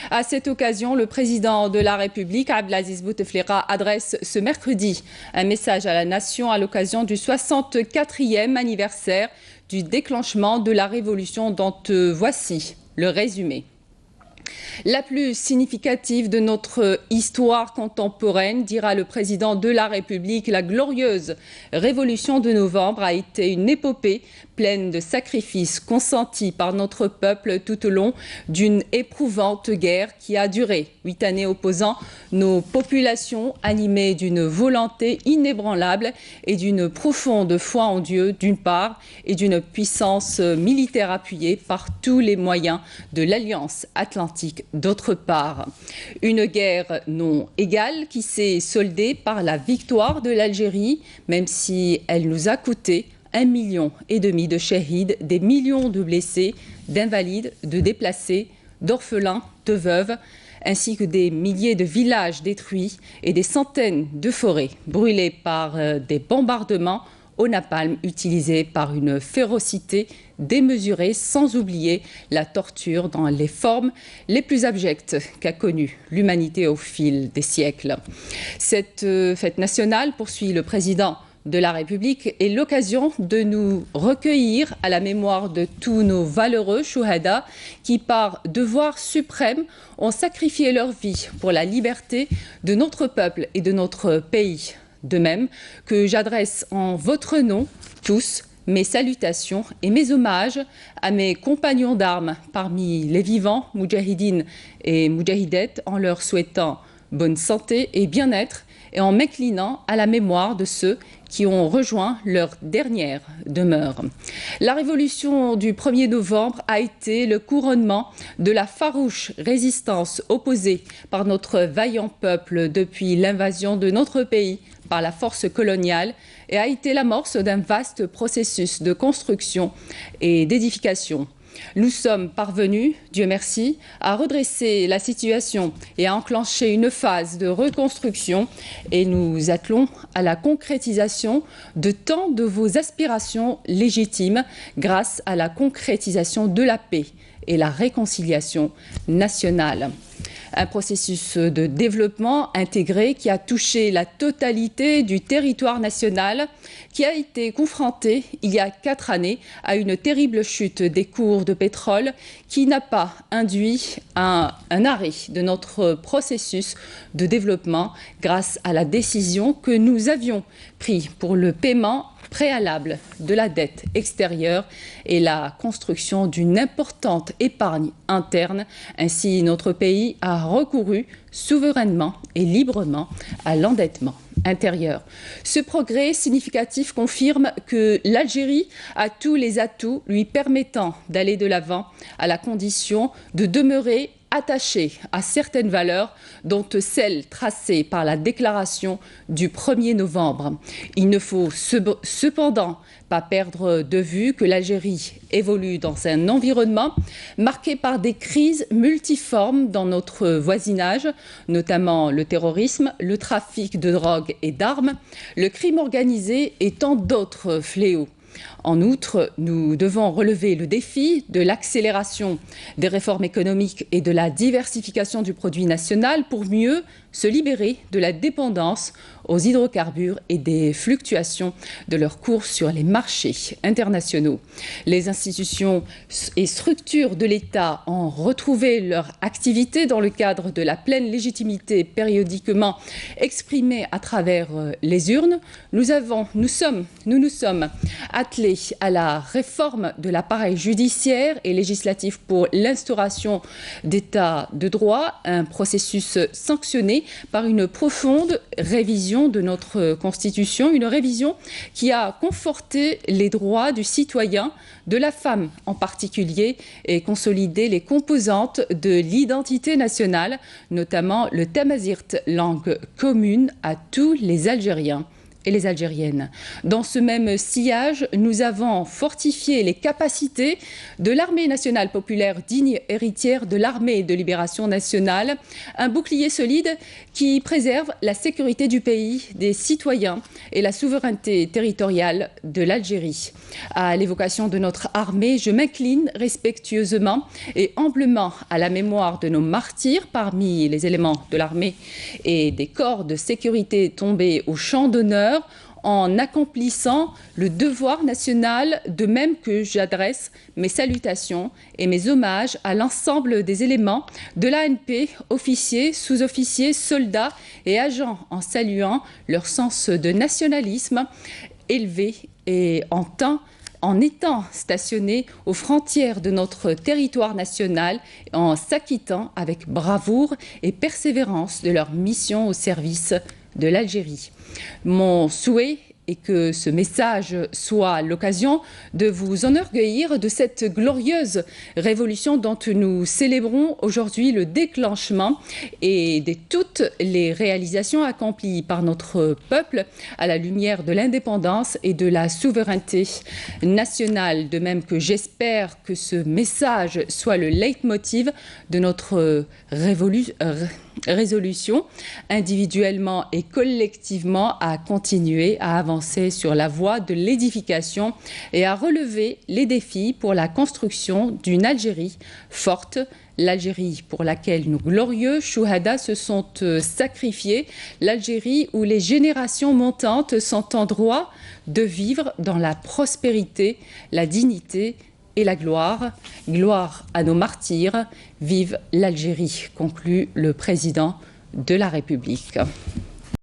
À cette occasion, le président de la République, Abdelaziz Bouteflika, adresse ce mercredi un message à la nation à l'occasion du 64e anniversaire du déclenchement de la révolution dont voici le résumé. La plus significative de notre histoire contemporaine, dira le président de la République, la glorieuse Révolution de novembre a été une épopée pleine de sacrifices consentis par notre peuple tout au long d'une éprouvante guerre qui a duré 8 années, opposant nos populations animées d'une volonté inébranlable et d'une profonde foi en Dieu d'une part et d'une puissance militaire appuyée par tous les moyens de l'Alliance atlantique d'autre part. Une guerre non égale qui s'est soldée par la victoire de l'Algérie, même si elle nous a coûté 1,5 million de shahids, des millions de blessés, d'invalides, de déplacés, d'orphelins, de veuves, ainsi que des milliers de villages détruits et des centaines de forêts brûlées par des bombardements au napalm utilisés par une férocité démesurée, sans oublier la torture dans les formes les plus abjectes qu'a connues l'humanité au fil des siècles. Cette fête nationale, poursuit le président de la République, est l'occasion de nous recueillir à la mémoire de tous nos valeureux chouhada qui, par devoir suprême, ont sacrifié leur vie pour la liberté de notre peuple et de notre pays. De même que j'adresse en votre nom, tous, mes salutations et mes hommages à mes compagnons d'armes parmi les vivants, moudjahidines et moudjahidettes, en leur souhaitant bonne santé et bien-être et en m'inclinant à la mémoire de ceux qui ont rejoint leur dernière demeure. La révolution du 1er novembre a été le couronnement de la farouche résistance opposée par notre vaillant peuple depuis l'invasion de notre pays par la force coloniale et a été l'amorce d'un vaste processus de construction et d'édification. Nous sommes parvenus, Dieu merci, à redresser la situation et à enclencher une phase de reconstruction et nous attelons à la concrétisation de tant de vos aspirations légitimes grâce à la concrétisation de la paix et la réconciliation nationale. Un processus de développement intégré qui a touché la totalité du territoire national, qui a été confronté il y a 4 années à une terrible chute des cours de pétrole qui n'a pas induit un arrêt de notre processus de développement grâce à la décision que nous avions prise pour le paiement préalable de la dette extérieure et la construction d'une importante épargne interne. Ainsi, notre pays a recouru souverainement et librement à l'endettement intérieur. Ce progrès significatif confirme que l'Algérie a tous les atouts lui permettant d'aller de l'avant, à la condition de demeurer attachée à certaines valeurs, dont celles tracées par la déclaration du 1er novembre. Il ne faut cependant pas perdre de vue que l'Algérie évolue dans un environnement marqué par des crises multiformes dans notre voisinage, notamment le terrorisme, le trafic de drogue et d'armes, le crime organisé et tant d'autres fléaux. En outre, nous devons relever le défi de l'accélération des réformes économiques et de la diversification du produit national pour mieux se libérer de la dépendance aux hydrocarbures et des fluctuations de leur cours sur les marchés internationaux. Les institutions et structures de l'État ont retrouvé leur activité dans le cadre de la pleine légitimité périodiquement exprimée à travers les urnes. Nous nous sommes attelés à la réforme de l'appareil judiciaire et législatif pour l'instauration d'état de droit, un processus sanctionné par une profonde révision de notre Constitution, une révision qui a conforté les droits du citoyen, de la femme en particulier, et consolidé les composantes de l'identité nationale, notamment le tamazight, langue commune à tous les Algériens et les Algériennes. Dans ce même sillage, nous avons fortifié les capacités de l'Armée nationale populaire, digne héritière de l'Armée de libération nationale, un bouclier solide qui préserve la sécurité du pays, des citoyens et la souveraineté territoriale de l'Algérie. À l'évocation de notre armée, je m'incline respectueusement et humblement à la mémoire de nos martyrs parmi les éléments de l'armée et des corps de sécurité tombés au champ d'honneur en accomplissant le devoir national, de même que j'adresse mes salutations et mes hommages à l'ensemble des éléments de l'ANP, officiers, sous-officiers, soldats et agents, en saluant leur sens de nationalisme élevé et en étant stationnés aux frontières de notre territoire national, en s'acquittant avec bravoure et persévérance de leur mission au service de l'Algérie. Mon souhait est que ce message soit l'occasion de vous enorgueillir de cette glorieuse révolution dont nous célébrons aujourd'hui le déclenchement et de toutes les réalisations accomplies par notre peuple à la lumière de l'indépendance et de la souveraineté nationale. De même que j'espère que ce message soit le leitmotiv de notre résolution, individuellement et collectivement, à continuer à avancer sur la voie de l'édification et à relever les défis pour la construction d'une Algérie forte, l'Algérie pour laquelle nos glorieux chouhadas se sont sacrifiés, l'Algérie où les générations montantes sont en droit de vivre dans la prospérité, la dignité et la gloire. Gloire à nos martyrs, vive l'Algérie, conclut le président de la République.